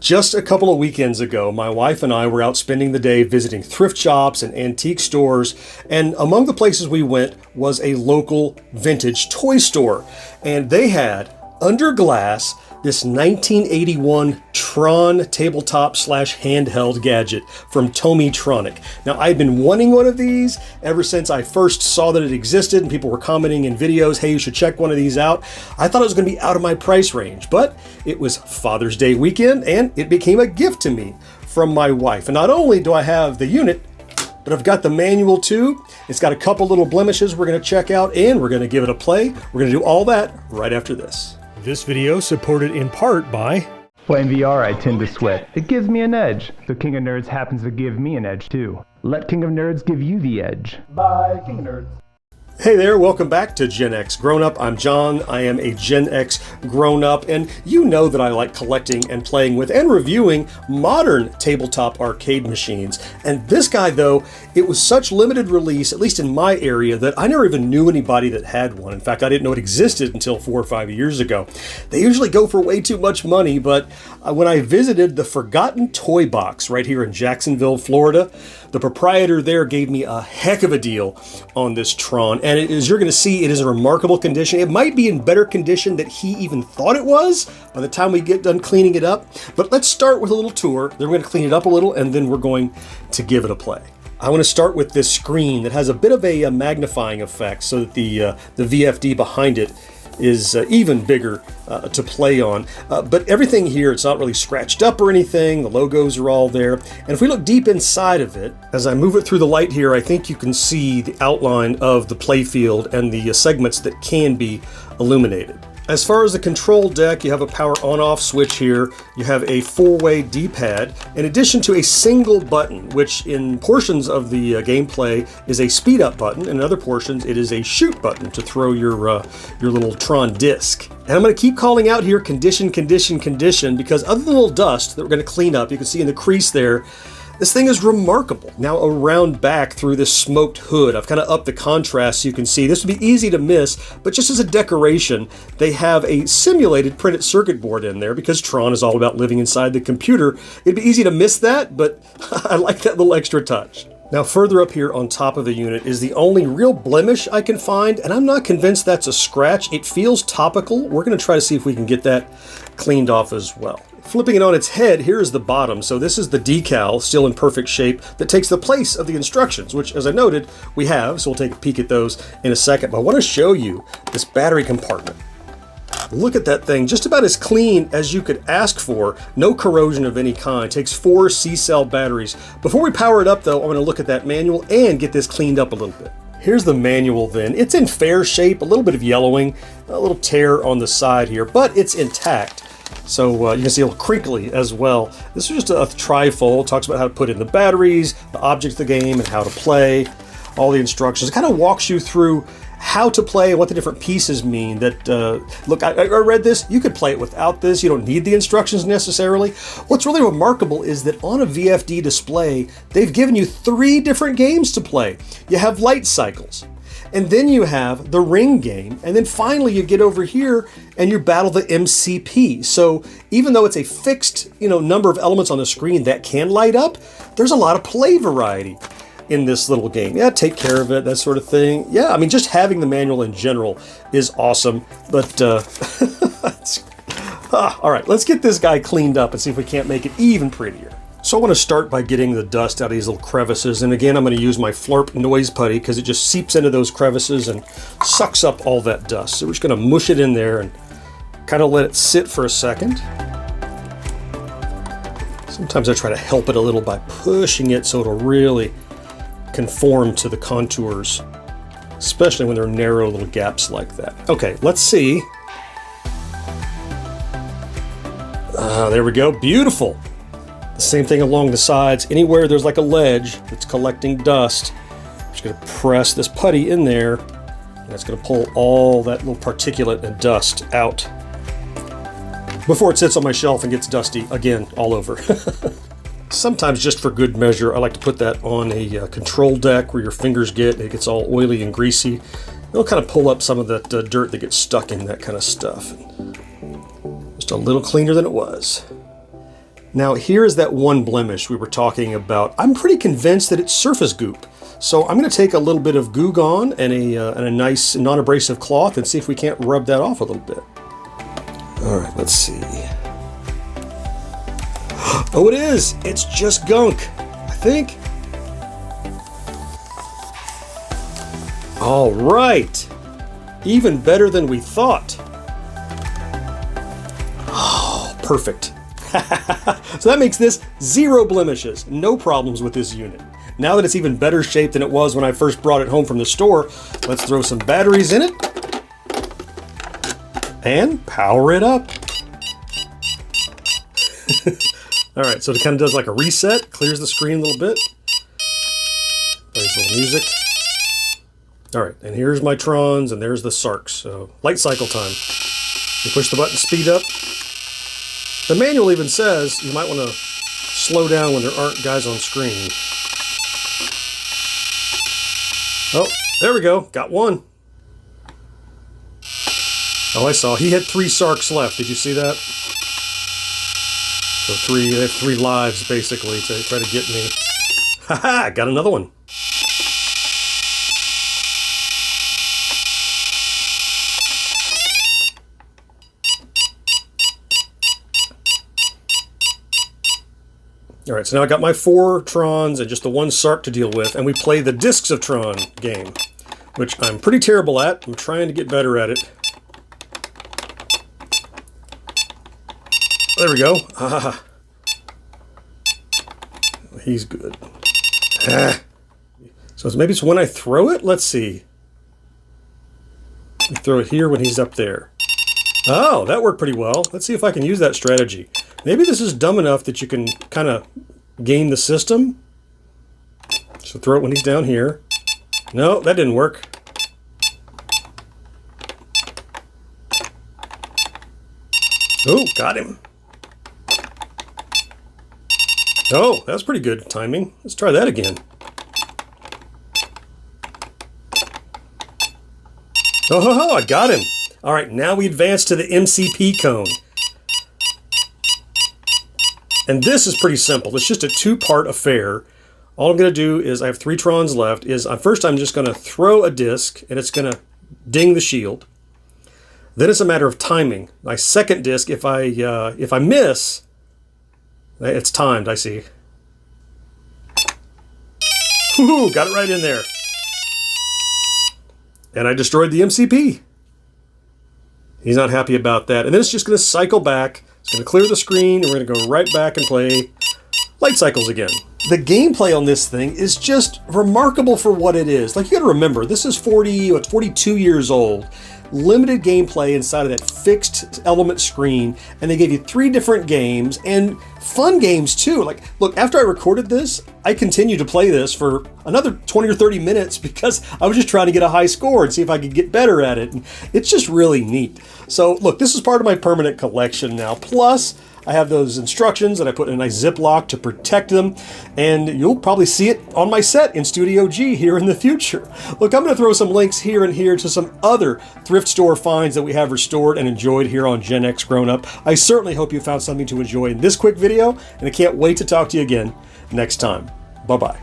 Just a couple of weekends ago, my wife and I were out spending the day visiting thrift shops and antique stores, and among the places we went was a local vintage toy store. And they had, under glass, this 1981 Tron tabletop / handheld gadget from Tomytronic. Now, I've been wanting one of these ever since I first saw that it existed and people were commenting in videos, hey, you should check one of these out. I thought it was going to be out of my price range, but it was Father's Day weekend and it became a gift to me from my wife. And not only do I have the unit, but I've got the manual too. It's got a couple little blemishes we're going to check out and we're going to give it a play. We're going to do all that right after this. This video supported in part by... Playing VR, I tend to sweat. It gives me an edge. So King of Nerds happens to give me an edge too. Let King of Nerds give you the edge. Bye, King of Nerds. Hey there, welcome back to Gen X Grown Up. I'm John. I am a Gen X Grown Up, and you know that I like collecting and playing with and reviewing modern tabletop arcade machines. And this guy, though, it was such limited release, at least in my area, that I never even knew anybody that had one. In fact, I didn't know it existed until 4 or 5 years ago. They usually go for way too much money, but when I visited the Forgotten Toy Box right here in Jacksonville, Florida, the proprietor there gave me a heck of a deal on this Tron. And as you're going to see, it is in remarkable condition. It might be in better condition than he even thought it was by the time we get done cleaning it up. But let's start with a little tour. Then we're going to clean it up a little, and then we're going to give it a play. I want to start with this screen that has a bit of a magnifying effect so that the VFD behind it is even bigger to play on. But everything here, it's not really scratched up or anything. The logos are all there. And if we look deep inside of it, as I move it through the light here, I think you can see the outline of the playfield and the segments that can be illuminated. As far as the control deck, you have a power on-off switch here. You have a 4-way D-pad, in addition to a single button, which in portions of the gameplay is a speed-up button, and in other portions it is a shoot button to throw your little Tron disc. And I'm going to keep calling out here condition, condition, condition, because other than the little dust that we're going to clean up, you can see in the crease there, this thing is remarkable. Now around back through this smoked hood, I've kind of upped the contrast so you can see. This would be easy to miss, but just as a decoration, they have a simulated printed circuit board in there because Tron is all about living inside the computer. It'd be easy to miss that, but I like that little extra touch. Now further up here on top of the unit is the only real blemish I can find, and I'm not convinced that's a scratch. It feels topical. We're going to try to see if we can get that cleaned off as well. Flipping it on its head, here is the bottom. So this is the decal, still in perfect shape, that takes the place of the instructions, which, as I noted, we have. So we'll take a peek at those in a second. But I want to show you this battery compartment. Look at that thing, just about as clean as you could ask for. No corrosion of any kind. It takes 4 C-cell batteries. Before we power it up, though, I'm going to look at that manual and get this cleaned up a little bit. Here's the manual then. It's in fair shape, a little bit of yellowing, a little tear on the side here, but it's intact. So you can see a little crinkly as well. This is just a trifold. Talks about how to put in the batteries, the objects of the game, and how to play, all the instructions. It kind of walks you through how to play and what the different pieces mean. That look, I read this. You could play it without this. You don't need the instructions necessarily. What's really remarkable is that on a VFD display, they've given you 3 different games to play. You have light cycles. And then you have the ring game, and then finally you get over here and you battle the MCP. So even though it's a fixed, number of elements on the screen that can light up, there's a lot of play variety in this little game. Yeah, take care of it, that sort of thing. Yeah, I mean, just having the manual in general is awesome. But all right, let's get this guy cleaned up and see if we can't make it even prettier. So I want to start by getting the dust out of these little crevices, and again I'm going to use my Flurp noise putty because it just seeps into those crevices and sucks up all that dust. So we're just going to mush it in there and kind of let it sit for a second. Sometimes I try to help it a little by pushing it so it'll really conform to the contours, especially when there are narrow little gaps like that. Okay, let's see. There we go, beautiful. The same thing along the sides. Anywhere there's like a ledge that's collecting dust, I'm just going to press this putty in there, and it's going to pull all that little particulate and dust out before it sits on my shelf and gets dusty again all over. Sometimes, just for good measure, I like to put that on a control deck where your fingers get. It gets all oily and greasy. It'll kind of pull up some of that dirt that gets stuck in that kind of stuff. Just a little cleaner than it was. Now here is that one blemish we were talking about. I'm pretty convinced that it's surface goop. So I'm going to take a little bit of Goo Gone and a nice non-abrasive cloth and see if we can't rub that off a little bit. All right, let's see. Oh, it is. It's just gunk, I think. All right. Even better than we thought. Oh, perfect. So that makes this 0 blemishes. No problems with this unit. Now that it's even better shape than it was when I first brought it home from the store, let's throw some batteries in it and power it up. All right, so it kind of does like a reset, clears the screen a little bit, plays a little music. All right, and here's my Trons, and there's the Sarks. So light cycle time. You push the button, speed up. The manual even says you might want to slow down when there aren't guys on screen. Oh, there we go. Got one. Oh, I saw. He had 3 Sarks left. Did you see that? So they have 3 lives, basically, to try to get me. Haha, got another one. All right, so now I got my 4 Trons and just the 1 Sark to deal with, and we play the Discs of Tron game, which I'm pretty terrible at. I'm trying to get better at it. There we go. Ah, he's good. Ah. So maybe it's when I throw it? Let's see. I throw it here when he's up there. Oh, that worked pretty well. Let's see if I can use that strategy. Maybe this is dumb enough that you can kind of game the system. So throw it when he's down here. No, that didn't work. Oh, got him. Oh, that's pretty good timing. Let's try that again. Oh, I got him. All right, now we advance to the MCP cone. And this is pretty simple. It's just a 2-part affair. All I'm going to do is, I have 3 Trons left, is first I'm just going to throw a disc, and it's going to ding the shield. Then it's a matter of timing. My second disc, if I miss, it's timed, I see. Woohoo, got it right in there. And I destroyed the MCP. He's not happy about that. And then it's just going to cycle back. It's going to clear the screen, and we're going to go right back and play light cycles again. The gameplay on this thing is just remarkable for what it is. Like, you got to remember, this is 42 years old. Limited gameplay inside of that fixed element screen, and they gave you 3 different games, and fun games too. Like, look, after I recorded this, I continued to play this for another 20 or 30 minutes because I was just trying to get a high score and see if I could get better at it. And it's just really neat. So look, this is part of my permanent collection now. Plus, I have those instructions that I put in a nice Ziploc to protect them, and you'll probably see it on my set in Studio G here in the future. Look, I'm going to throw some links here and here to some other thrift store finds that we have restored and enjoyed here on GenXGrownUp. I certainly hope you found something to enjoy in this quick video, and I can't wait to talk to you again next time. Bye-bye.